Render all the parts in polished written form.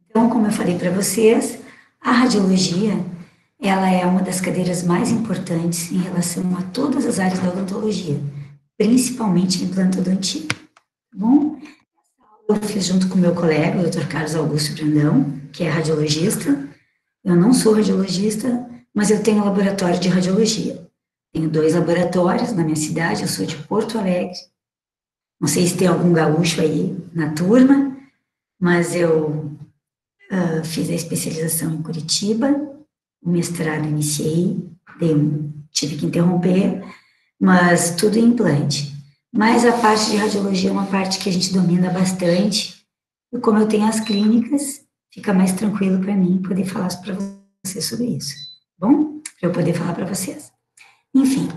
Então, como eu falei para vocês, a radiologia, ela é uma das cadeiras mais importantes em relação a todas as áreas da odontologia, principalmente a implantodontia, tá bom? Eu fiz junto com o meu colega, o Dr. Carlos Augusto Brandão, que é radiologista. Eu não sou radiologista, mas eu tenho um laboratório de radiologia. Tenho 2 laboratórios na minha cidade, eu sou de Porto Alegre. Não sei se tem algum gaúcho aí na turma, mas eu fiz a especialização em Curitiba, o mestrado iniciei, tive que interromper, mas tudo em implante. Mas a parte de radiologia é uma parte que a gente domina bastante, e como eu tenho as clínicas, fica mais tranquilo para mim poder falar para vocês sobre isso, tá bom? Para eu poder falar para vocês. Enfim,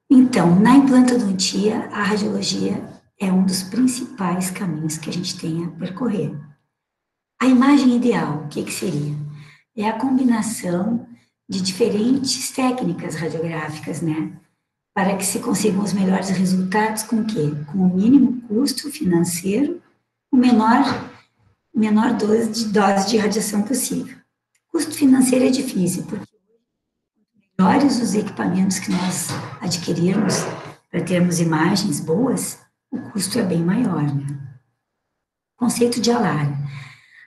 então, na implantodontia, a radiologia é um dos principais caminhos que a gente tem a percorrer. A imagem ideal, o que, que seria? É a combinação de diferentes técnicas radiográficas, né? Para que se consigam os melhores resultados com o quê? Com o mínimo custo financeiro, o menor dose de radiação possível. Custo financeiro é difícil, porque melhores os equipamentos que nós adquirirmos para termos imagens boas, o custo é bem maior, né? Conceito de ALARA.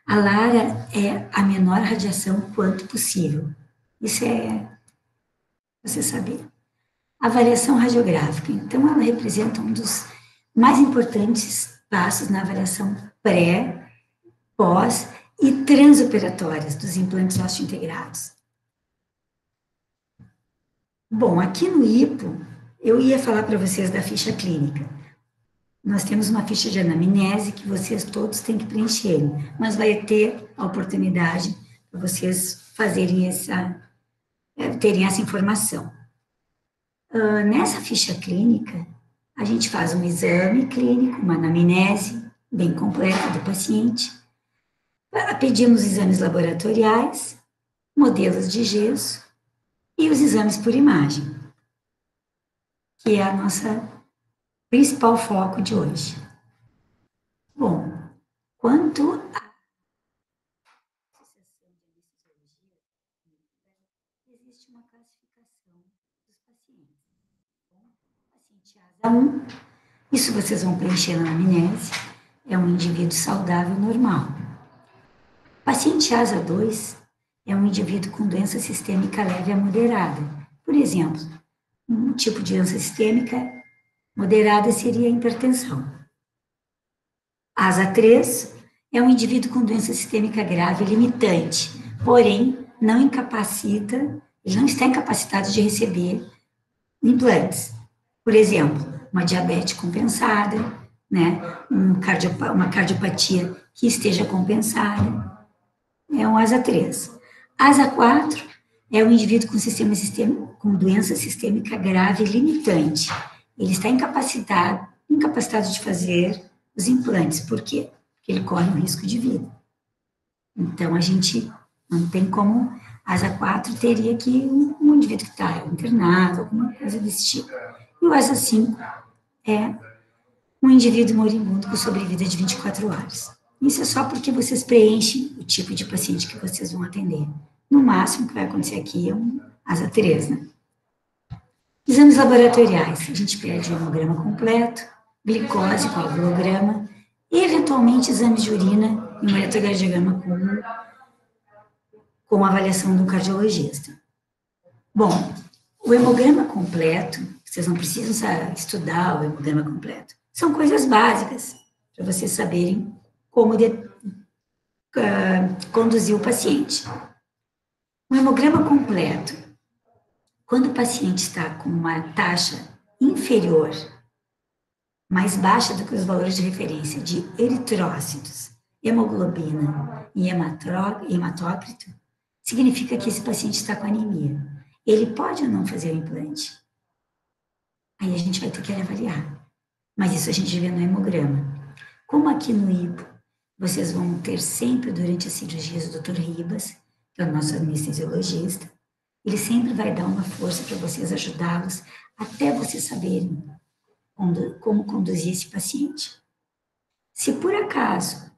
A LARA é a menor radiação quanto possível. Isso é você saber. Avaliação radiográfica. Então, ela representa um dos mais importantes passos na avaliação pré, pós e transoperatórias dos implantes osteointegrados. Bom, aqui no IPO, eu ia falar para vocês da ficha clínica. Nós temos uma ficha de anamnese que vocês todos têm que preencher, mas vai ter a oportunidade para vocês fazerem terem essa informação. Nessa ficha clínica, a gente faz um exame clínico, uma anamnese bem completa do paciente, pedimos exames laboratoriais, modelos de gesso e os exames por imagem, que é a nossa principal foco de hoje. Bom, quanto a existe uma classificação dos pacientes. Bom, paciente ASA1, isso vocês vão preencher na anamnese, é um indivíduo saudável normal. Paciente ASA2 é um indivíduo com doença sistêmica leve a moderada. Por exemplo, um tipo de doença sistêmica moderada seria a hipertensão. ASA3 é um indivíduo com doença sistêmica grave limitante, porém não incapacita, ele não está incapacitado de receber implantes. Por exemplo, uma diabetes compensada, né? Uma cardiopatia que esteja compensada, é um ASA3. ASA4 é um indivíduo com doença sistêmica grave limitante. Ele está incapacitado de fazer os implantes. Por quê? Porque ele corre um risco de vida. Então, a gente não tem como. ASA4 teria que um indivíduo que está internado, alguma coisa desse tipo. E o ASA5 é um indivíduo moribundo com sobrevida de 24 horas. Isso é só porque vocês preenchem o tipo de paciente que vocês vão atender. No máximo, o que vai acontecer aqui é um ASA3, né? Exames laboratoriais. A gente pede o hemograma completo, glicose, coagulograma, e, eventualmente, exames de urina e um eletrocardiograma com avaliação do cardiologista. Bom, o hemograma completo, vocês não precisam estudar o hemograma completo. São coisas básicas para vocês saberem como conduzir o paciente. O hemograma completo, quando o paciente está com uma taxa inferior, mais baixa do que os valores de referência de eritrócitos, hemoglobina e hematócrito, significa que esse paciente está com anemia. Ele pode ou não fazer o implante? Aí a gente vai ter que avaliar. Mas isso a gente vê no hemograma. Como aqui no IPO, vocês vão ter sempre, durante as cirurgias, o Dr. Ribas, que é o nosso anestesiologista, ele sempre vai dar uma força para vocês, ajudá-los, até vocês saberem como conduzir esse paciente. Se por acaso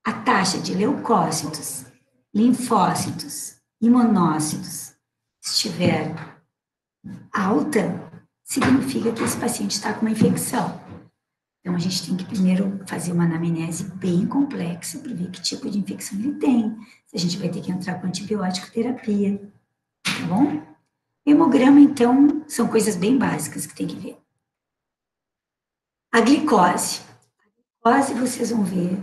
a taxa de leucócitos, linfócitos e monócitos estiver alta, significa que esse paciente está com uma infecção. Então, a gente tem que primeiro fazer uma anamnese bem complexa para ver que tipo de infecção ele tem, se a gente vai ter que entrar com antibiótico terapia, tá bom? Hemograma, então, são coisas bem básicas que tem que ver. A glicose. A glicose, vocês vão ver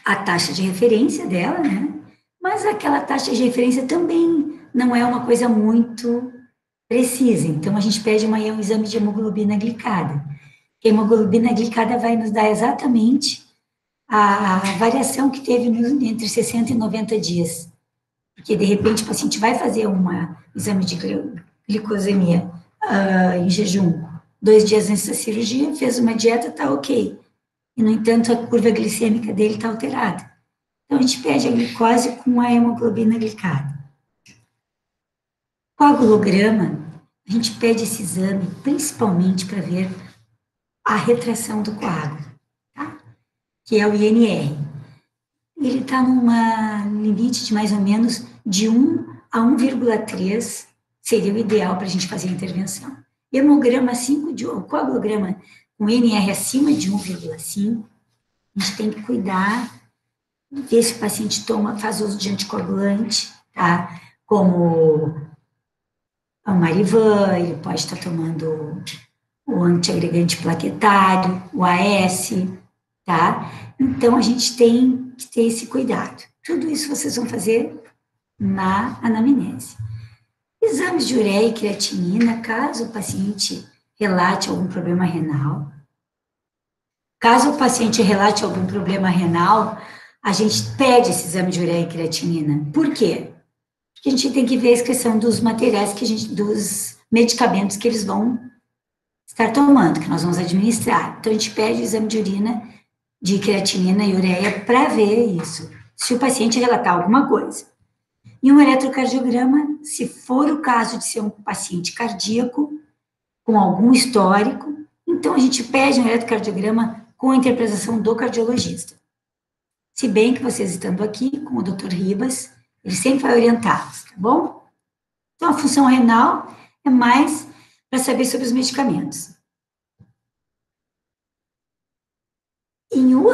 a taxa de referência dela, né? Mas aquela taxa de referência também não é uma coisa muito precisa. Então, a gente pede um exame de hemoglobina glicada. A hemoglobina glicada vai nos dar exatamente a variação que teve entre 60 e 90 dias. Porque, de repente, o paciente vai fazer um exame de glicemia em jejum 2 dias antes da cirurgia, fez uma dieta, está ok. E, no entanto, a curva glicêmica dele está alterada. Então, a gente pede a glicose com a hemoglobina glicada. Coagulograma, a gente pede esse exame principalmente para ver a retração do coágulo, tá? Que é o INR. Ele está numa limite de mais ou menos de 1 a 1,3, seria o ideal para a gente fazer a intervenção. Hemograma 5, o coagulograma com INR acima de 1,5, a gente tem que cuidar, ver se o paciente faz uso de anticoagulante, tá? Como a Marivan, ele pode estar tomando o antiagregante plaquetário, o AS, tá? Então, a gente tem que ter esse cuidado. Tudo isso vocês vão fazer na anamnese. Exames de ureia e creatinina, caso o paciente relate algum problema renal. Caso o paciente relate algum problema renal, a gente pede esse exame de ureia e creatinina. Por quê? Porque a gente tem que ver a excreção dos materiais dos medicamentos que eles vão estar tomando, que nós vamos administrar. Então, a gente pede o exame de urina, de creatinina e ureia para ver isso, se o paciente relatar alguma coisa. E um eletrocardiograma, se for o caso de ser um paciente cardíaco, com algum histórico, então a gente pede um eletrocardiograma com a interpretação do cardiologista. Se bem que vocês estando aqui com o Dr. Ribas, ele sempre vai orientá-los, tá bom? Então, a função renal é mais para saber sobre os medicamentos.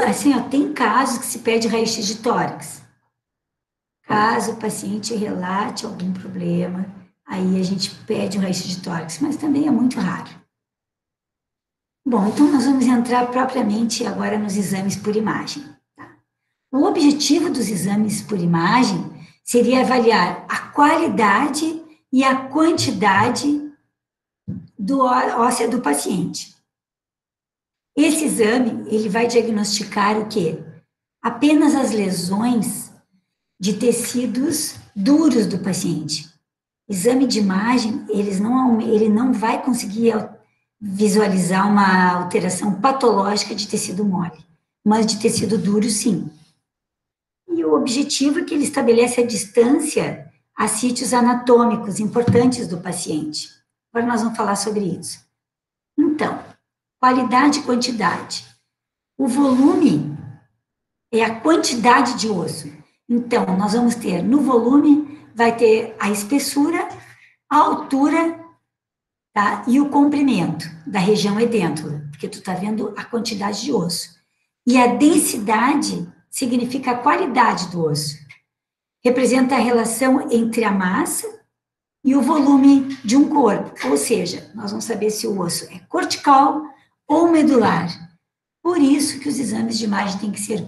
Assim, tem casos que se pede raio-x de tórax. Caso o paciente relate algum problema, aí a gente pede um raio-x de tórax, mas também é muito raro. Bom, então nós vamos entrar propriamente agora nos exames por imagem. Tá? O objetivo dos exames por imagem seria avaliar a qualidade e a quantidade óssea do paciente. Esse exame, ele vai diagnosticar o quê? Apenas as lesões de tecidos duros do paciente. Exame de imagem, ele não vai conseguir visualizar uma alteração patológica de tecido mole, mas de tecido duro, sim. E o objetivo é que ele estabelece a distância a sítios anatômicos importantes do paciente. Agora nós vamos falar sobre isso. Então, qualidade e quantidade. O volume é a quantidade de osso. Então, nós vamos ter, no volume, vai ter a espessura, a altura, tá? E o comprimento da região edêntula, porque tu tá vendo a quantidade de osso. E a densidade significa a qualidade do osso. Representa a relação entre a massa e o volume de um corpo. Ou seja, nós vamos saber se o osso é cortical ou medular. Por isso que os exames de imagem têm que ser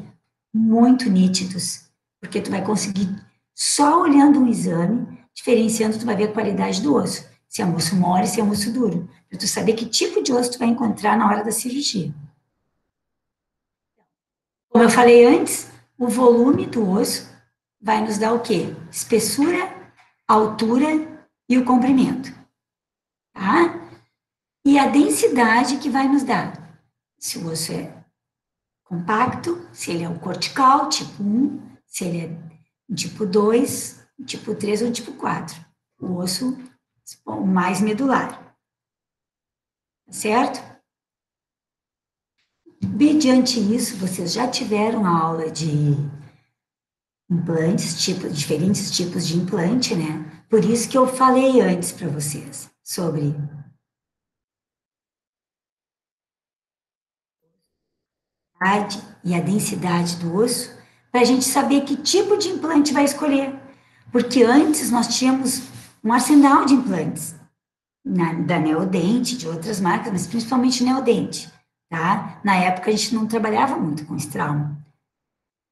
muito nítidos, porque tu vai conseguir, só olhando um exame, diferenciando, tu vai ver a qualidade do osso, se é um osso mole, se é um osso duro, para tu saber que tipo de osso tu vai encontrar na hora da cirurgia. Como eu falei antes, o volume do osso vai nos dar o quê? Espessura, altura e o comprimento, tá? E a densidade que vai nos dar se o osso é compacto, se ele é o cortical, tipo 1, se ele é tipo 2, tipo 3 ou tipo 4. O osso mais medular. Certo? Mediante isso, vocês já tiveram a aula de implantes, diferentes tipos de implante, né? Por isso que eu falei antes para vocês sobre a idade e a densidade do osso, para a gente saber que tipo de implante vai escolher. Porque antes nós tínhamos um arsenal de implantes, da Neodente, de outras marcas, mas principalmente Neodente, tá? Na época a gente não trabalhava muito com esse trauma.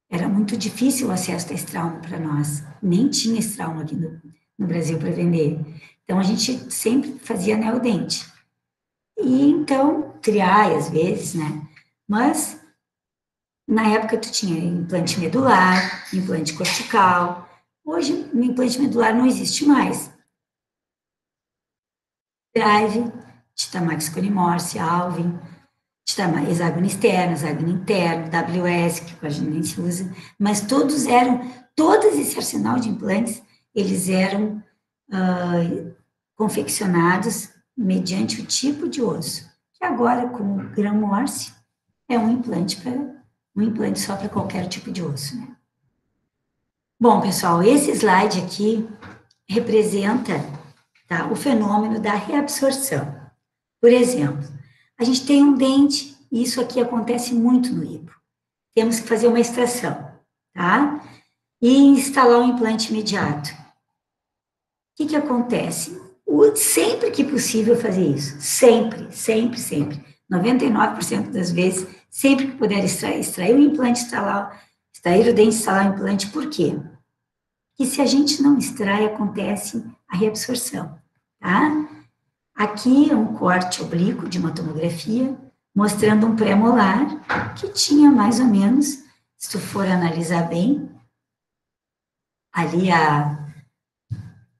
Era muito difícil o acesso a esse trauma para nós. Nem tinha esse trauma aqui no Brasil para vender. Então a gente sempre fazia Neodente. E então, triai às vezes, né? Mas na época tu tinha implante medular, implante cortical. Hoje o implante medular não existe mais. Drive, Titamax Conimorse, Alvin, hexágono externo, hexágono interno, WS, que a gente nem se usa, mas todos esse arsenal de implantes, eles eram confeccionados mediante o tipo de osso, que agora, com o Graham-Morse, é um implante só para qualquer tipo de osso, né? Bom, pessoal, esse slide aqui representa, tá, o fenômeno da reabsorção. Por exemplo, a gente tem um dente, e isso aqui acontece muito no hipo. Temos que fazer uma extração, tá? E instalar um implante imediato. O que acontece? Sempre que possível fazer isso. Sempre, sempre, sempre. 99% das vezes, sempre que puder extrair o implante, extrair o dente, instalar o implante. Por quê? Porque se a gente não extrai, acontece a reabsorção, tá? Aqui é um corte oblíquo de uma tomografia, mostrando um pré-molar que tinha mais ou menos, se tu for analisar bem, ali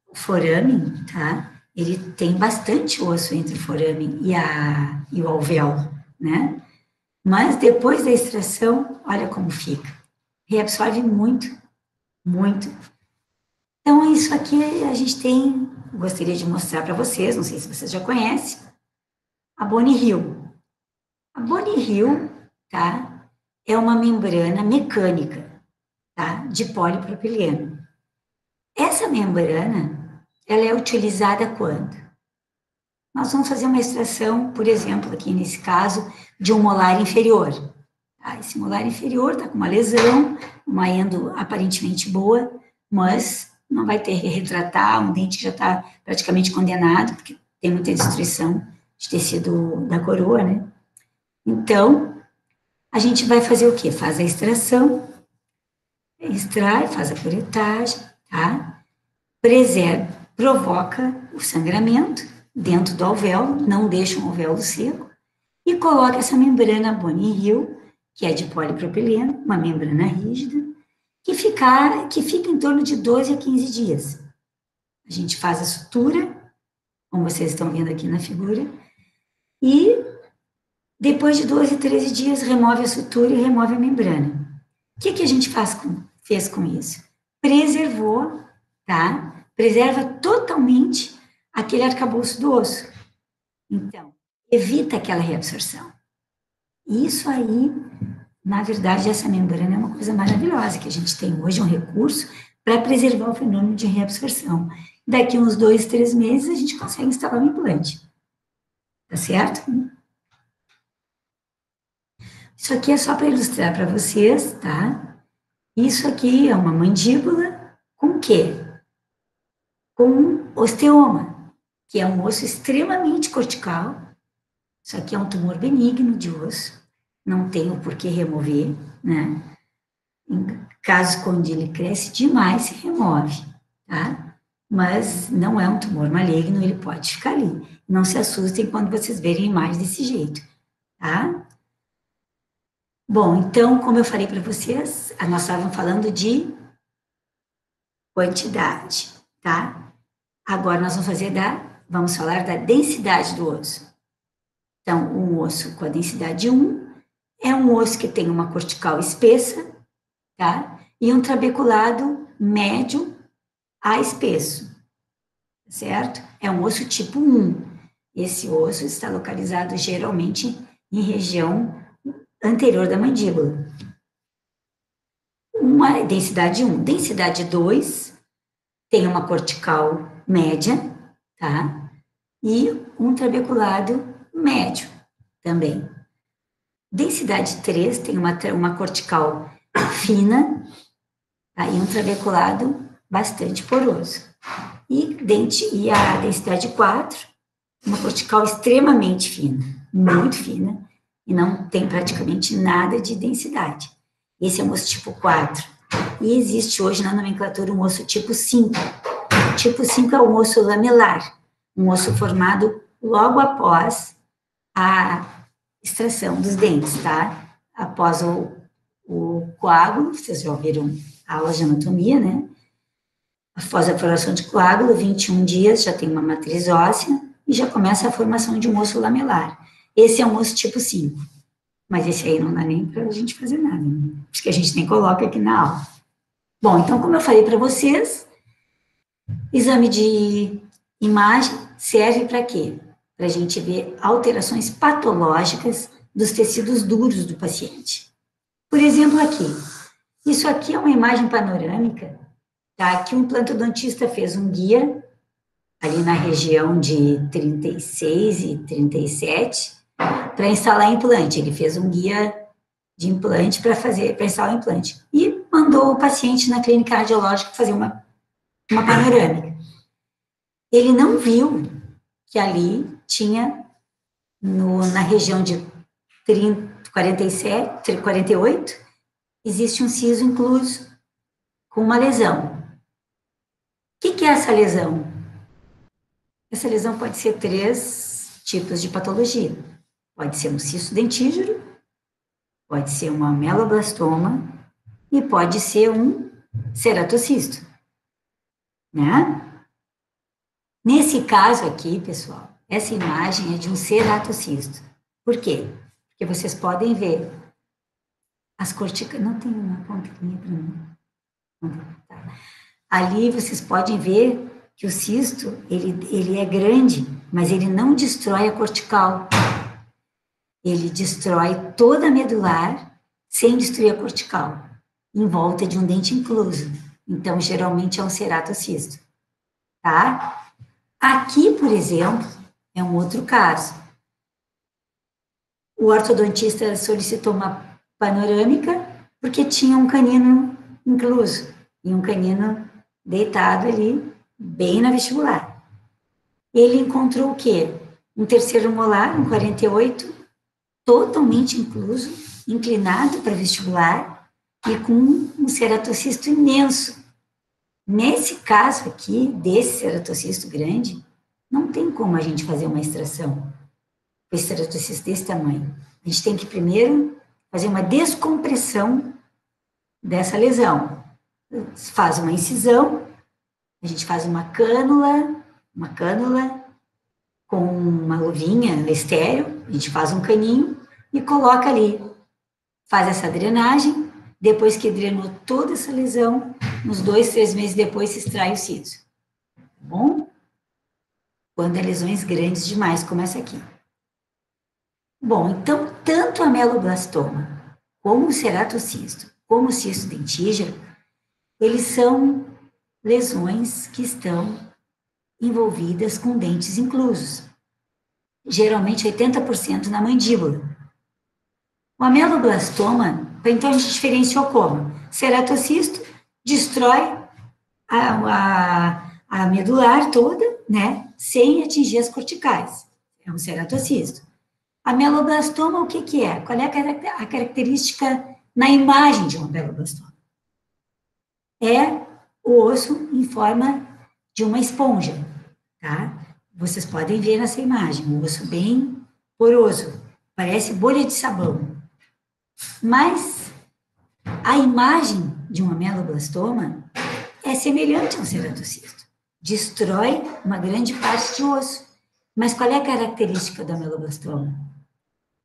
o foramen, tá? Ele tem bastante osso entre o foramen e o alvéolo, né? Mas depois da extração, olha como fica. Reabsorve muito, muito. Então, isso aqui a gente tem, gostaria de mostrar para vocês, não sei se vocês já conhecem, a Bone Hill. A Bone Hill, tá, é uma membrana mecânica, tá, de polipropileno. Essa membrana, ela é utilizada quando? Nós vamos fazer uma extração, por exemplo, aqui nesse caso, de um molar inferior. Tá? Esse molar inferior está com uma lesão, uma endo aparentemente boa, mas não vai ter que retratar, um dente que já está praticamente condenado, porque tem muita destruição de tecido da coroa, né? Então, a gente vai fazer o quê? Faz a extração, extrai, faz a curetagem, tá? Preserva, provoca o sangramento dentro do alvéolo, não deixa um alvéolo seco, e coloca essa membrana Bone Hill, que é de polipropileno, uma membrana rígida, que fica em torno de 12 a 15 dias. A gente faz a sutura, como vocês estão vendo aqui na figura, e depois de 12, 13 dias, remove a sutura e remove a membrana. O que a gente fez com isso? Preservou, tá? Preserva totalmente aquele arcabouço do osso. Então, evita aquela reabsorção. Isso aí, na verdade, essa membrana é uma coisa maravilhosa, que a gente tem hoje um recurso para preservar o fenômeno de reabsorção. Daqui uns 2, 3 meses, a gente consegue instalar um implante. Tá certo? Isso aqui é só para ilustrar para vocês, tá? Isso aqui é uma mandíbula com o quê? Com osteoma, que é um osso extremamente cortical. Isso aqui é um tumor benigno de osso, não tem o porquê remover, né? Em casos quando ele cresce demais, se remove, tá? Mas não é um tumor maligno, ele pode ficar ali. Não se assustem quando vocês verem imagens desse jeito, tá? Bom, então, como eu falei para vocês, nós estávamos falando de quantidade, tá? Agora nós vamos falar da densidade do osso. Então, um osso com a densidade 1 é um osso que tem uma cortical espessa, tá? E um trabeculado médio a espesso, certo? É um osso tipo 1. Esse osso está localizado geralmente em região anterior da mandíbula. Uma densidade 1. Densidade 2 tem uma cortical média, tá? E um trabeculado médio também. Densidade 3 tem uma cortical fina, tá? E um trabeculado bastante poroso. E a densidade 4, uma cortical extremamente fina, muito fina, e não tem praticamente nada de densidade. Esse é o osso tipo 4. E existe hoje na nomenclatura um osso tipo 5. O tipo 5 é um osso lamelar, um osso formado logo após a extração dos dentes, tá? Após o coágulo, vocês já ouviram aulas de anatomia, né? Após a formação de coágulo, 21 dias já tem uma matriz óssea e já começa a formação de um osso lamelar. Esse é um osso tipo 5. Mas esse aí não dá nem para a gente fazer nada, né? Acho que a gente nem coloca aqui na aula. Bom, então, como eu falei para vocês, exame de imagem serve para quê? Para a gente ver alterações patológicas dos tecidos duros do paciente. Por exemplo, aqui. Isso aqui é uma imagem panorâmica, tá? Que um plantodontista fez um guia ali na região de 36 e 37 para instalar implante. Ele fez um guia de implante para instalar o implante. E mandou o paciente na clínica radiológica fazer uma panorâmica. Ele não viu que ali tinha, na região de 47, 48, existe um siso incluso com uma lesão. O que é essa lesão? Essa lesão pode ser 3 tipos de patologia. Pode ser um cisto dentígero, pode ser um ameloblastoma e pode ser um ceratocisto, né? Nesse caso aqui, pessoal, essa imagem é de um ceratocisto. Por quê? Porque vocês podem ver as corticais... Não tem uma pontinha para mim. Tá. Ali vocês podem ver que o cisto, ele é grande, mas ele não destrói a cortical. Ele destrói toda a medular sem destruir a cortical, em volta de um dente incluso. Então, geralmente é um ceratocisto, tá? Aqui, por exemplo, é um outro caso. O ortodontista solicitou uma panorâmica porque tinha um canino incluso e um canino deitado ali, bem na vestibular. Ele encontrou o quê? Um terceiro molar, um 48, totalmente incluso, inclinado para vestibular e com um ceratocisto imenso. Nesse caso aqui, desse ceratocisto grande, não tem como a gente fazer uma extração com esse ceratocisto desse tamanho. A gente tem que primeiro fazer uma descompressão dessa lesão. Faz uma incisão, a gente faz uma cânula com uma luvinha estéreo, a gente faz um caninho e coloca ali. Faz essa drenagem, depois que drenou toda essa lesão, uns 2, 3 meses depois se extrai o siso. Tá bom? Quando é lesões grandes demais, como essa aqui. Bom, então, tanto a ameloblastoma, como o ceratocisto, como o cisto dentígero, eles são lesões que estão envolvidas com dentes inclusos. Geralmente 80% na mandíbula. O ameloblastoma, então a gente diferenciou como? Ceratocisto destrói a medular toda, né, sem atingir as corticais. É um ceratocisto. Ameloblastoma, o que é? Qual é a característica na imagem de um ameloblastoma? É o osso em forma de uma esponja, tá? Vocês podem ver nessa imagem, um osso bem poroso, parece bolha de sabão. Mas a imagem de um ameloblastoma é semelhante a um ceratocisto. Destrói uma grande parte de osso. Mas qual é a característica do ameloblastoma?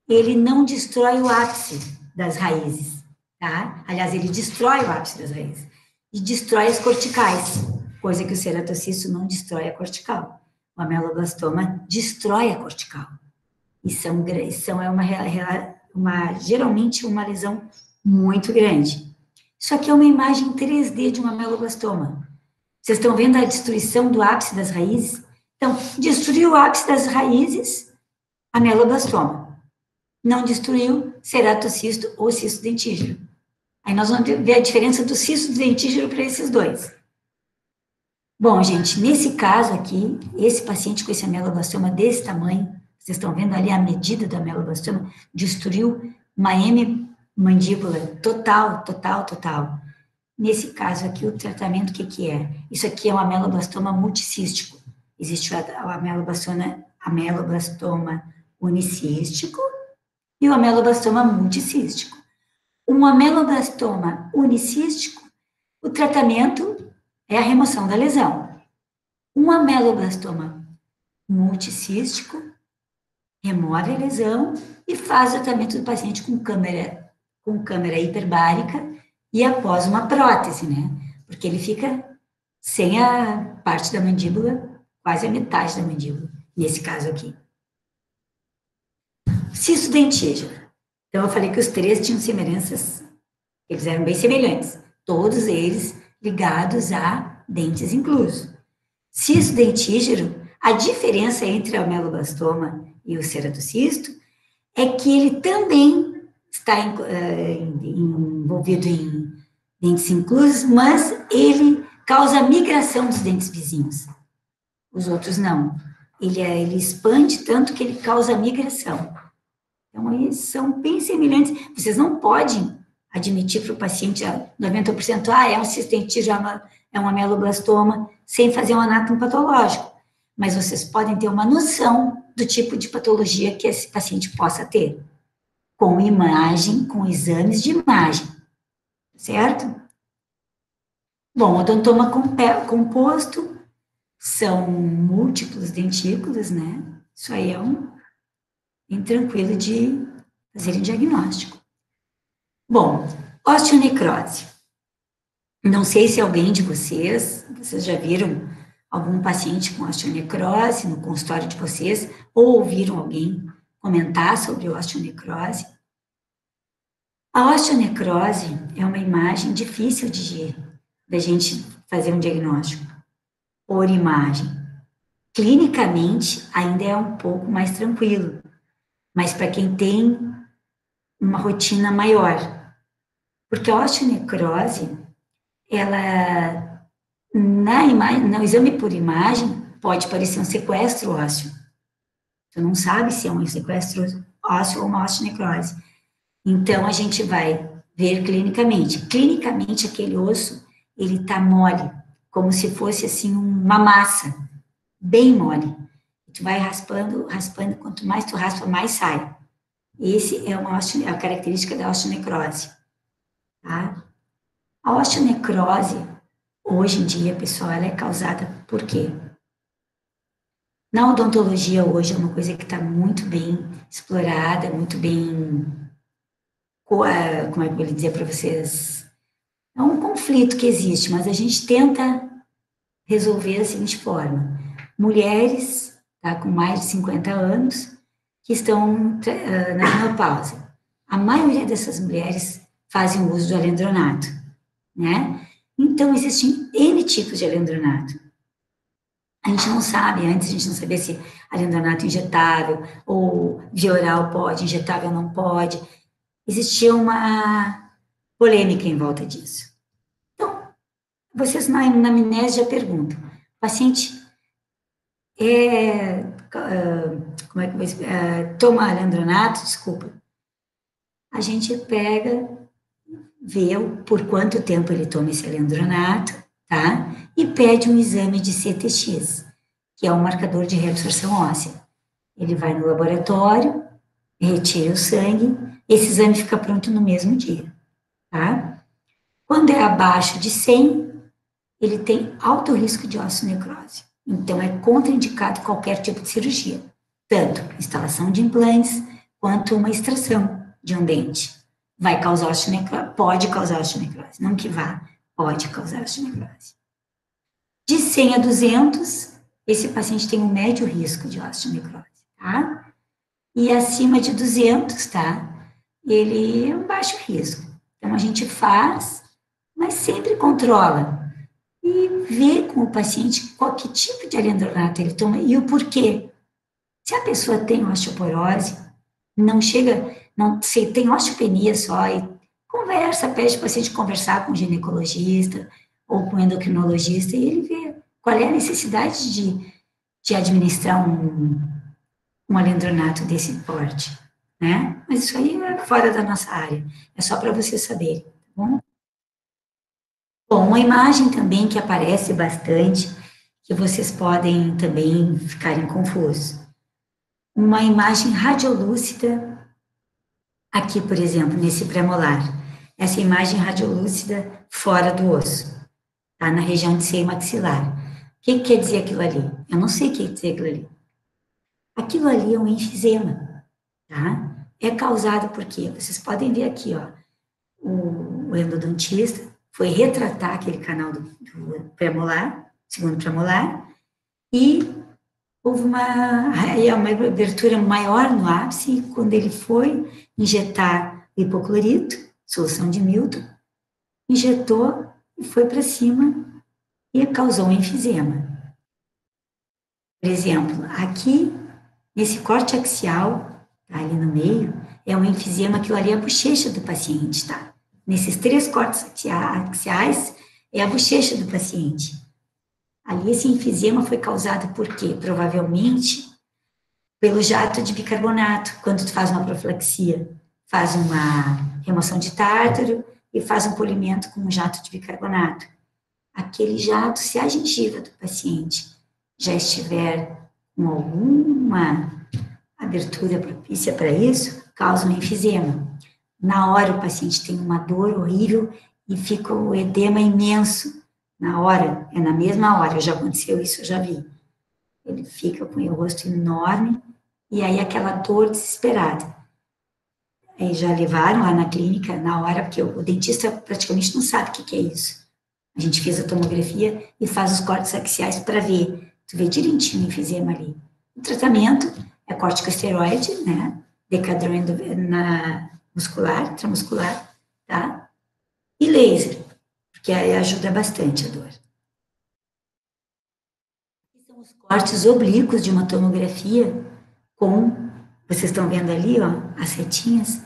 Ele não destrói o ápice das raízes, tá? Aliás, ele destrói o ápice das raízes e destrói as corticais, coisa que o ceratocisto não destrói a cortical. O ameloblastoma destrói a cortical. E é uma geralmente uma lesão muito grande. Isso aqui é uma imagem 3D de um ameloblastoma. Vocês estão vendo a destruição do ápice das raízes? Então, destruiu o ápice das raízes, ameloblastoma. Não destruiu, ceratocisto ou cisto dentígero. Aí nós vamos ver a diferença do cisto dentígero para esses dois. Bom, gente, nesse caso aqui, esse paciente com esse ameloblastoma desse tamanho, vocês estão vendo ali a medida do ameloblastoma, destruiu uma hemimandíbula total. Nesse caso aqui, o tratamento, o que que é? Isso aqui é um ameloblastoma multicístico. Existe o ameloblastoma unicístico e o ameloblastoma multicístico. Um ameloblastoma unicístico, o tratamento é a remoção da lesão. Um ameloblastoma multicístico, remove a lesão e faz o tratamento do paciente com câmera hiperbárica e após uma prótese, né? Porque ele fica sem a parte da mandíbula, quase a metade da mandíbula, nesse caso aqui. Cisto dentígero. Então, eu falei que os três tinham semelhanças, eles eram bem semelhantes, todos eles ligados a dentes inclusos. Cisto dentígero, a diferença entre o ameloblastoma e o ceratocisto é que ele também está envolvido em dentes inclusos, mas ele causa migração dos dentes vizinhos. Os outros não. Ele expande tanto que ele causa migração. Então, eles são bem semelhantes. Vocês não podem admitir para o paciente 90%, é um cisto dentígero, é um ameloblastoma, sem fazer um anátomo patológico. Mas vocês podem ter uma noção do tipo de patologia que esse paciente possa ter, com imagem, com exames de imagem, certo? Bom, odontoma composto são múltiplos dentículos, né? Isso aí é bem tranquilo de fazer diagnóstico. Bom, osteonecrose. Não sei se alguém de vocês já viram algum paciente com osteonecrose no consultório de vocês, ou ouviram alguém comentar sobre osteonecrose. A osteonecrose é uma imagem difícil da gente fazer um diagnóstico por imagem. Clinicamente, ainda é um pouco mais tranquilo, mas para quem tem uma rotina maior. Porque a osteonecrose, ela, no exame por imagem, pode parecer um sequestro ósseo. Tu não sabe se é um sequestro ósseo ou uma osteonecrose. Então, a gente vai ver clinicamente. Clinicamente, aquele osso, ele tá mole, como se fosse, assim, uma massa, bem mole. Tu vai raspando, quanto mais tu raspa, mais sai. Esse é a característica da osteonecrose, tá? A osteonecrose, hoje em dia, pessoal, ela é causada por quê? Na odontologia, hoje, é uma coisa que está muito bem explorada, muito bem, como é que eu vou dizer para vocês? É um conflito que existe, mas a gente tenta resolver da seguinte forma. Mulheres, tá, com mais de 50 anos, que estão na menopausa. A maioria dessas mulheres fazem uso do alendronato, né? Então, existem N tipos de alendronato. A gente não sabe, antes a gente não sabia se alendronato injetável ou via oral pode, injetável não pode. Existia uma polêmica em volta disso. Então, vocês na anamnese já perguntam, o paciente toma alendronato, desculpa. A gente pega, vê por quanto tempo ele toma esse alendronato, tá? E pede um exame de CTX, que é um marcador de reabsorção óssea. Ele vai no laboratório, retira o sangue, esse exame fica pronto no mesmo dia, tá? Quando é abaixo de 100, ele tem alto risco de osteonecrose. Então, é contraindicado qualquer tipo de cirurgia, tanto instalação de implantes, quanto uma extração de um dente. Vai causar osteonecrose, pode causar osteonecrose, não que vá, pode causar osteonecrose. De 100 a 200, esse paciente tem um médio risco de osteonecrose, tá? E acima de 200, tá? ele é um baixo risco. Então, a gente faz, mas sempre controla e vê com o paciente qual que tipo de alendronato ele toma e o porquê. Se a pessoa tem osteoporose, não chega, não, se tem osteopenia só, e conversa, pede para o paciente conversar com o ginecologista ou com o endocrinologista e ele vê qual é a necessidade de administrar um alendronato desse porte, né? Mas isso aí é fora da nossa área, é só para você saber, tá bom? Bom, uma imagem também que aparece bastante, que vocês podem também ficarem confusos. Uma imagem radiolúcida, aqui, por exemplo, nesse premolar. Essa imagem radiolúcida fora do osso, tá? Na região de seio maxilar. O que quer dizer aquilo ali? Eu não sei o que quer dizer aquilo ali. Aquilo ali é um enfisema, tá? É causado por quê? Vocês podem ver aqui, ó, o endodontista foi retratar aquele canal do premolar, segundo premolar, e houve uma abertura maior no ápice quando ele foi injetar hipoclorito, solução de Milton, injetou e foi para cima e causou um enfisema. Por exemplo, aqui, nesse corte axial, tá, ali no meio, é um enfisema, aquilo ali é a bochecha do paciente, tá? Nesses 3 cortes axiais, é a bochecha do paciente. Ali, esse enfisema foi causado por quê? Provavelmente pelo jato de bicarbonato, quando tu faz uma profilaxia, faz uma remoção de tártaro e faz um polimento com um jato de bicarbonato. Aquele jato, se a gengiva do paciente já estiver com alguma abertura propícia para isso, causa um enfisema. Na hora o paciente tem uma dor horrível e fica o edema imenso. Na hora, é na mesma hora, já aconteceu isso, eu já vi. Ele fica com o rosto enorme e aí aquela dor desesperada. Aí já levaram lá na clínica na hora, porque o dentista praticamente não sabe o que é isso. A gente fez a tomografia e faz os cortes axiais para ver. Tu vê direitinho o enfisema ali. O tratamento é corticosteroide, né? Decadron na muscular, intramuscular, tá? E laser, porque aí ajuda bastante a dor. São os cortes oblíquos de uma tomografia com, vocês estão vendo ali, ó, as setinhas,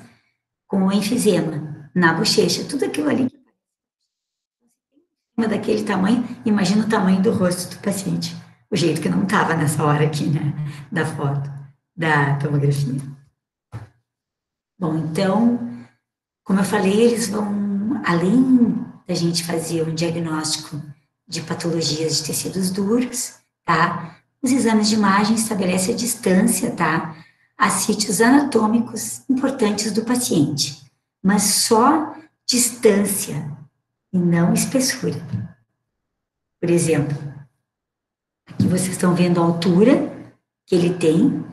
com o enfisema na bochecha. Tudo aquilo ali daquele tamanho, imagina o tamanho do rosto do paciente. O jeito que não estava nessa hora aqui, né, da foto, da tomografia. Bom, então, como eu falei, eles vão, além da gente fazer um diagnóstico de patologias de tecidos duros, tá? Os exames de imagem estabelecem a distância, tá? A sítios anatômicos importantes do paciente, mas só distância e não espessura. Por exemplo, aqui vocês estão vendo a altura que ele tem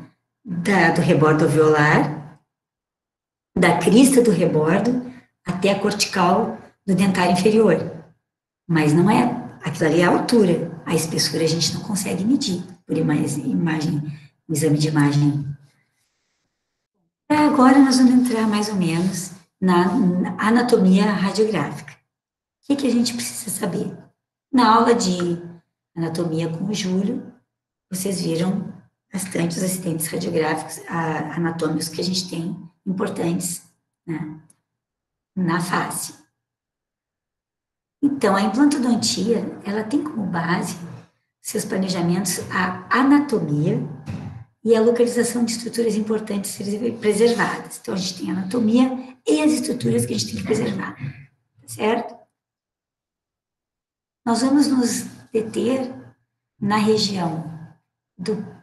do rebordo alveolar, da crista do rebordo até a cortical do dentário inferior. Mas não é, aquilo ali é a altura. A espessura a gente não consegue medir por imagem, um exame de imagem. Agora nós vamos entrar mais ou menos na anatomia radiográfica. O que a gente precisa saber? Na aula de anatomia com o Júlio, vocês viram bastante os acidentes radiográficos anatômicos que a gente tem importantes, né, na face. Então, a implantodontia, ela tem como base seus planejamentos a anatomia e a localização de estruturas importantes serem preservadas. Então, a gente tem a anatomia e as estruturas que a gente tem que preservar, certo? Nós vamos nos deter na região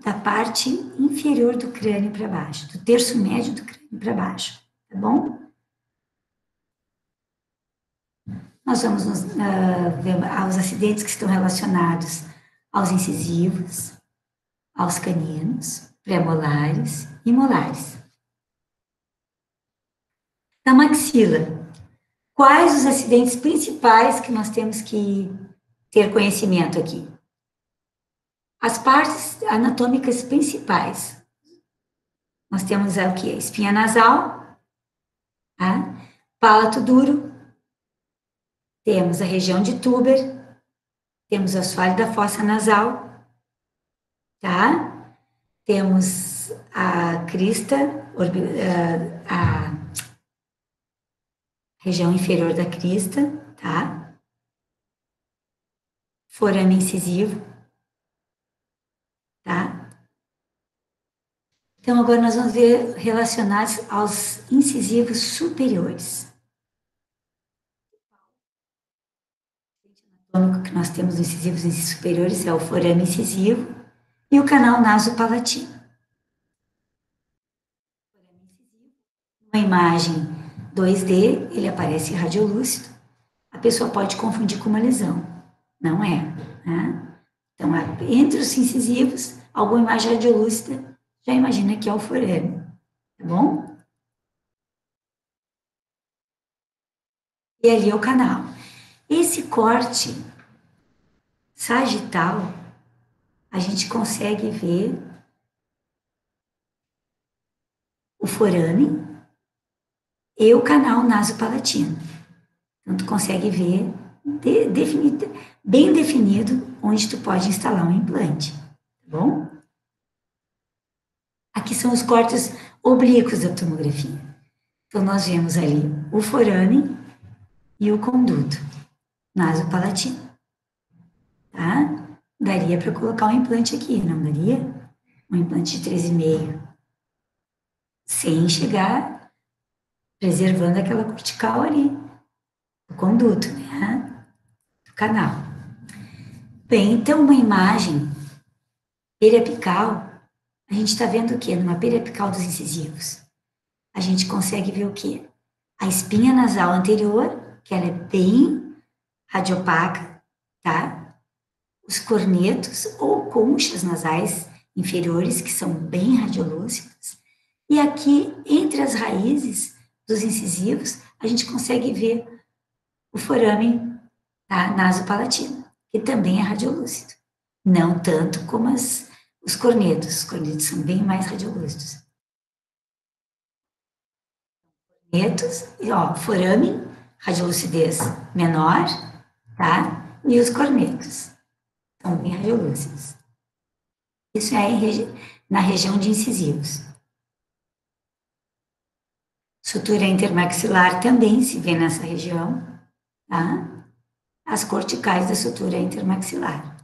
da parte inferior do crânio para baixo, do terço médio do crânio para baixo, tá bom? Nós vamos ver aos acidentes que estão relacionados aos incisivos, aos caninos, pré-molares e molares. Na maxila, quais os acidentes principais que nós temos que ter conhecimento aqui? As partes anatômicas principais. Nós temos o quê? Espinha nasal, tá? Palato duro, temos a região de Tuber, temos o assoalho da fossa nasal, tá? Temos a crista, a região inferior da crista, tá? Forame incisivo, tá? Então, agora nós vamos ver relacionados aos incisivos superiores. O anatômico que nós temos nos incisivos superiores é o forame incisivo e o canal nasopalatino. Uma imagem 2D, ele aparece radiolúcido. A pessoa pode confundir com uma lesão. Não é, né? Então, entre os incisivos, alguma imagem radiolúcida, já imagina que é o forame, tá bom? E ali é o canal. Esse corte sagital, a gente consegue ver o forame e o canal nasopalatino. Então, tu consegue ver bem definido onde tu pode instalar um implante, tá bom? Aqui são os cortes oblíquos da tomografia. Então, nós vemos ali o forame e o conduto nasopalatino, tá? Daria para colocar um implante aqui, não daria? Um implante de 3,5, sem chegar preservando aquela cortical ali, o conduto, né? Do canal. Bem, então uma imagem periapical, a gente está vendo o quê? Numa periapical dos incisivos. A gente consegue ver o quê? A espinha nasal anterior, que ela é bem radiopaca, tá? Os cornetos ou conchas nasais inferiores, que são bem radiolúcidas. E aqui, entre as raízes dos incisivos, a gente consegue ver o forame, tá? Nasopalatino, que também é radiolúcido. Não tanto como os cornetos. Os cornetos são bem mais radiolúcidos. Cornetos, e ó, forame, radiolucidez menor, tá? E os cornetos são bem radiolúcidos. Isso é na região de incisivos. Sutura intermaxilar também se vê nessa região, tá? As corticais da sutura intermaxilar.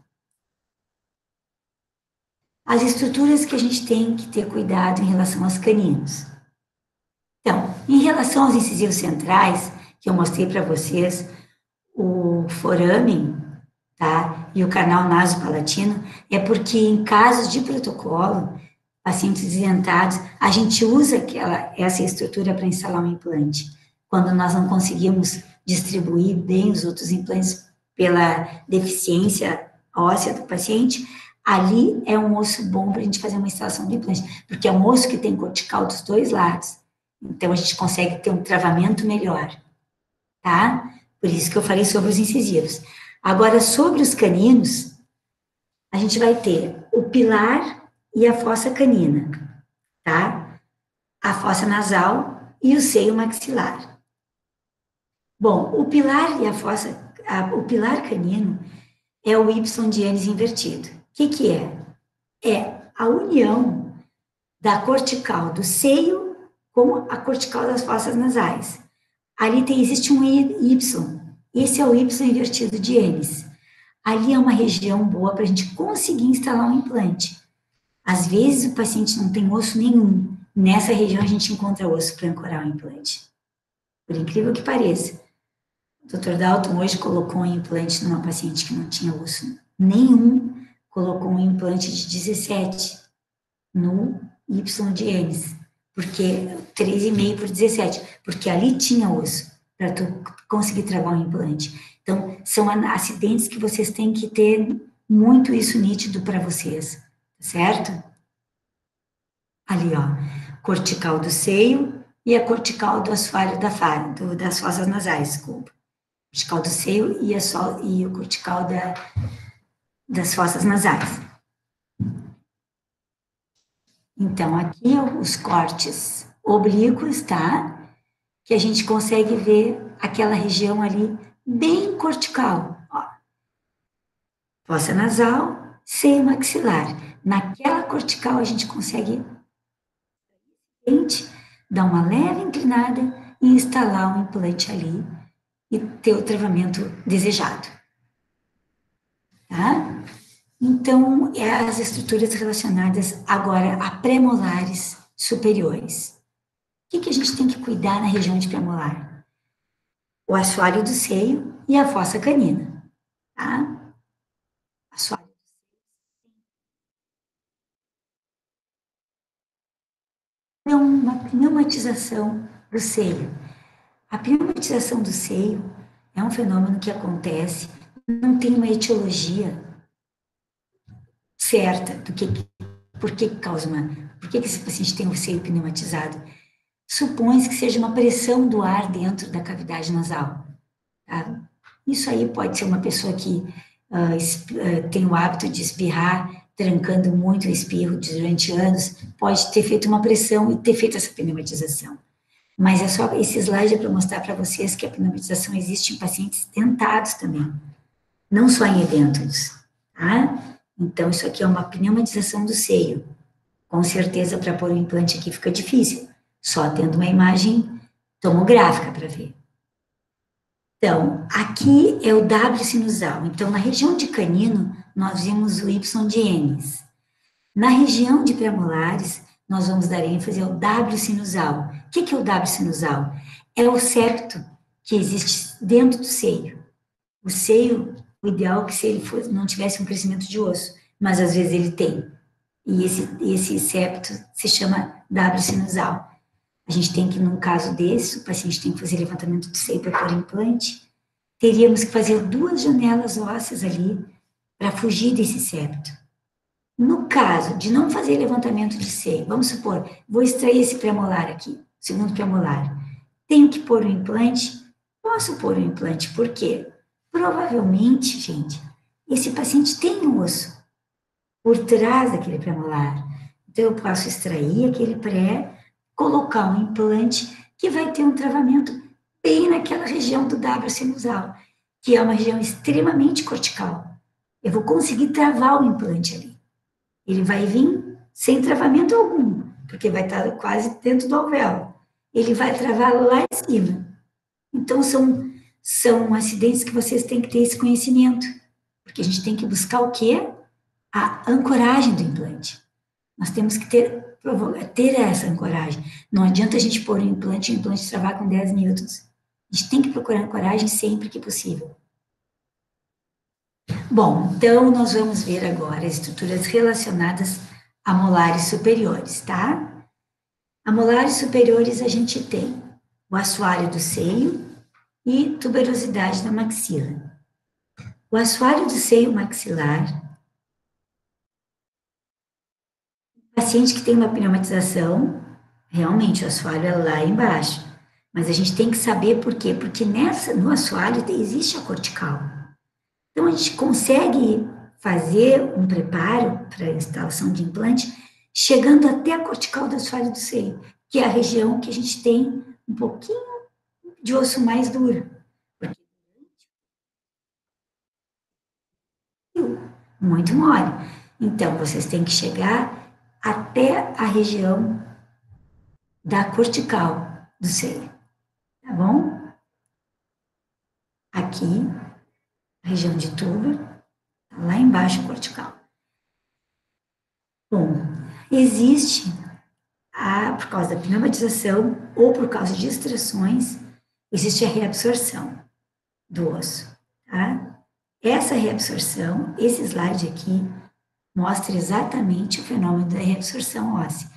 As estruturas que a gente tem que ter cuidado em relação aos caninos. Então, em relação aos incisivos centrais, que eu mostrei para vocês, o foramen, tá? E o canal nasopalatino, é porque em casos de protocolo, pacientes isentados, a gente usa essa estrutura para instalar um implante. Quando nós não conseguimos distribuir bem os outros implantes pela deficiência óssea do paciente, ali é um osso bom para a gente fazer uma instalação de implante, porque é um osso que tem cortical dos dois lados. Então, a gente consegue ter um travamento melhor, tá? Por isso que eu falei sobre os incisivos. Agora, sobre os caninos, a gente vai ter o pilar e a fossa canina, tá? A fossa nasal e o seio maxilar. Bom, o pilar e o pilar canino é o Y de Enes invertido. O que é? É a união da cortical do seio com a cortical das fossas nasais. Ali existe um Y. Esse é o Y invertido de Enes. Ali é uma região boa para a gente conseguir instalar um implante. Às vezes o paciente não tem osso nenhum. Nessa região a gente encontra osso para ancorar o implante. Por incrível que pareça. O Dr. Dalton hoje colocou um implante numa paciente que não tinha osso nenhum, colocou um implante de 17 no Y de Enes, porque 3,5 por 17, porque ali tinha osso para tu conseguir travar um implante. Então, são acidentes que vocês têm que ter muito isso nítido para vocês, certo? Ali, ó, cortical do seio e a cortical do assoalho das fossas nasais, desculpa. Cortical do seio e o cortical das fossas nasais. Então, aqui os cortes oblíquos, tá? que a gente consegue ver aquela região ali bem cortical. Ó. Fossa nasal, seio maxilar. Naquela cortical a gente consegue dar uma leve inclinada e instalar um implante ali e ter o travamento desejado. Tá? Então, as estruturas relacionadas agora a premolares superiores. O que a gente tem que cuidar na região de premolar? O assoalho do seio e a fossa canina. Tá? Assoalho. Uma pneumatização do seio. A pneumatização do seio é um fenômeno que acontece, não tem uma etiologia certa do que, por que causa por que esse paciente tem o seio pneumatizado. Supõe-se que seja uma pressão do ar dentro da cavidade nasal. Tá? Isso aí pode ser uma pessoa que tem o hábito de espirrar, trancando muito o espirro durante anos, pode ter feito uma pressão e ter feito essa pneumatização. Mas é só esse slide é para mostrar para vocês que a pneumatização existe em pacientes dentados também, não só em edêntolos, tá? Então, isso aqui é uma pneumatização do seio. Com certeza, para pôr o implante aqui fica difícil, só tendo uma imagem tomográfica para ver. Então, aqui é o W sinusal. Então, na região de canino, nós vimos o Y de Hennes. Na região de premolares, nós vamos dar ênfase ao W sinusal. O que é o W sinusal? É o septo que existe dentro do seio. O seio, o ideal é que se ele não tivesse um crescimento de osso, mas às vezes ele tem. E esse septo se chama W sinusal. A gente tem que, num caso desse, o paciente tem que fazer levantamento do seio para pôr implante, teríamos que fazer 2 janelas ósseas ali para fugir desse septo. No caso de não fazer levantamento de seio, vamos supor, vou extrair esse premolar aqui, segundo premolar, tenho que pôr o implante? Posso pôr o implante, por quê? Provavelmente, gente, esse paciente tem um osso por trás daquele premolar. Então, eu posso extrair aquele pré, colocar um implante que vai ter um travamento bem naquela região do W sinusal, que é uma região extremamente cortical. Eu vou conseguir travar o implante ali. Ele vai vir sem travamento algum, porque vai estar quase dentro do alvéolo. Ele vai travar lá em cima. Então, são acidentes que vocês têm que ter esse conhecimento, porque a gente tem que buscar o quê? A ancoragem do implante. Nós temos que ter essa ancoragem. Não adianta a gente pôr um implante e o implante travar com 10 newtons. A gente tem que procurar ancoragem sempre que possível. Bom, então nós vamos ver agora as estruturas relacionadas a molares superiores, tá? A molares superiores a gente tem o assoalho do seio e tuberosidade da maxila. O assoalho do seio maxilar, paciente que tem uma pneumatização, realmente o assoalho é lá embaixo, mas a gente tem que saber por quê, porque no assoalho existe a cortical. Então, a gente consegue fazer um preparo para a instalação de implante, chegando até a cortical do assoalho do seio, que é a região que a gente tem um pouquinho de osso mais duro. Muito mole. Então, vocês têm que chegar até a região da cortical do seio, tá bom? Aqui, a região de túber, lá embaixo cortical. Bom, existe, por causa da pneumatização ou por causa de extrações, existe a reabsorção do osso, tá? Essa reabsorção, esse slide aqui, mostra exatamente o fenômeno da reabsorção óssea.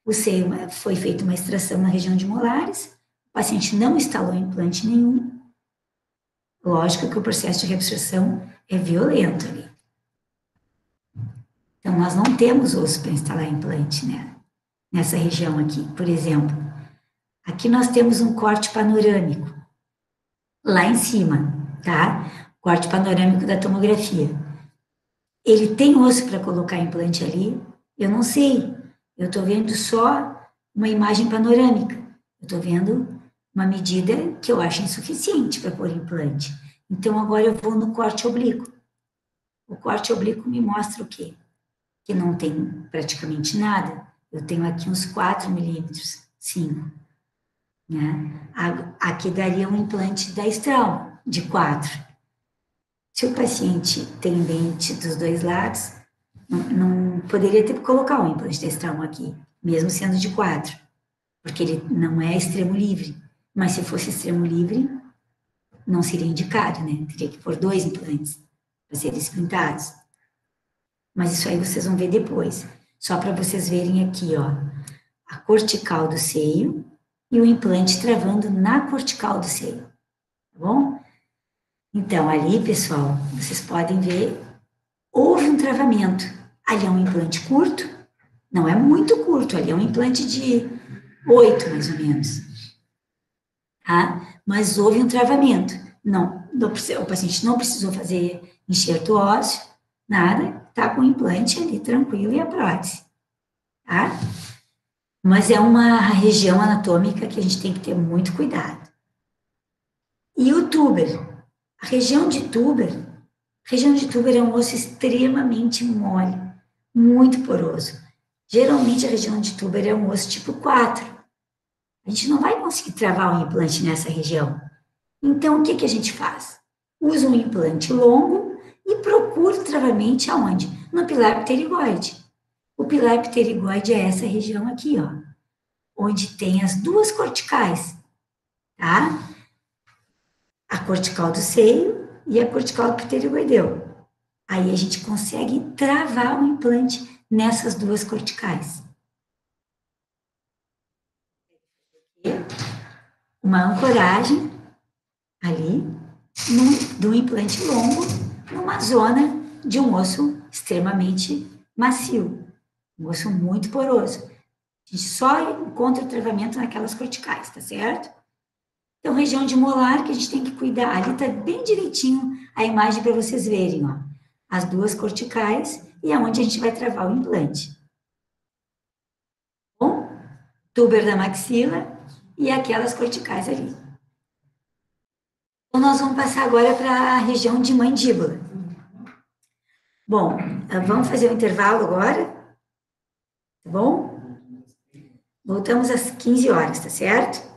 O seio foi feita uma extração na região de molares, o paciente não instalou implante nenhum. Lógico que o processo de reabsorção é violento ali. Então, nós não temos osso para instalar implante, né? Nessa região aqui, por exemplo. Aqui nós temos um corte panorâmico, lá em cima, tá? Corte panorâmico da tomografia. Ele tem osso para colocar implante ali? Eu não sei. Eu estou vendo só uma imagem panorâmica. Eu estou vendo uma medida que eu acho insuficiente para pôr implante. Então, agora eu vou no corte oblíquo. O corte oblíquo me mostra o quê? Que não tem praticamente nada. Eu tenho aqui uns 4 milímetros, 5. Né? Aqui daria um implante 10 trauma, de 4. Se o paciente tem dente dos dois lados, não poderia ter que colocar um implante 10 trauma aqui, mesmo sendo de 4, porque ele não é extremo livre. Mas se fosse extremo livre, não seria indicado, né? Teria que pôr 2 implantes para serem implantados. Mas isso aí vocês vão ver depois. Só para vocês verem aqui, ó, a cortical do seio e o implante travando na cortical do seio, tá bom? Então, ali, pessoal, vocês podem ver, houve um travamento. Ali é um implante curto, não é muito curto, ali é um implante de 8, mais ou menos. Tá? Mas houve um travamento. O paciente não precisou fazer enxerto ósseo, nada, tá com o implante ali tranquilo e a prótese, tá? Mas é uma região anatômica que a gente tem que ter muito cuidado. E o túber? A região de túber é um osso extremamente mole, muito poroso. Geralmente a região de túber é um osso tipo 4. A gente não vai conseguir travar um implante nessa região. Então, o que a gente faz? Usa um implante longo e procura o travamento aonde? No pilar pterigoide. O pilar pterigoide é essa região aqui, ó, onde tem as duas corticais, tá? A cortical do seio e a cortical do pterigoideu. Aí a gente consegue travar o implante nessas duas corticais. Uma ancoragem ali do implante longo numa zona de um osso extremamente macio, um osso muito poroso. A gente só encontra o travamento naquelas corticais, tá certo? Então, região de molar que a gente tem que cuidar. Ali tá bem direitinho a imagem para vocês verem, ó. As duas corticais e aonde a gente vai travar o implante. Bom, túber da maxila e aquelas corticais ali. Então, nós vamos passar agora para a região de mandíbula. Bom, vamos fazer um intervalo agora, tá bom? Voltamos às 15 horas, tá certo?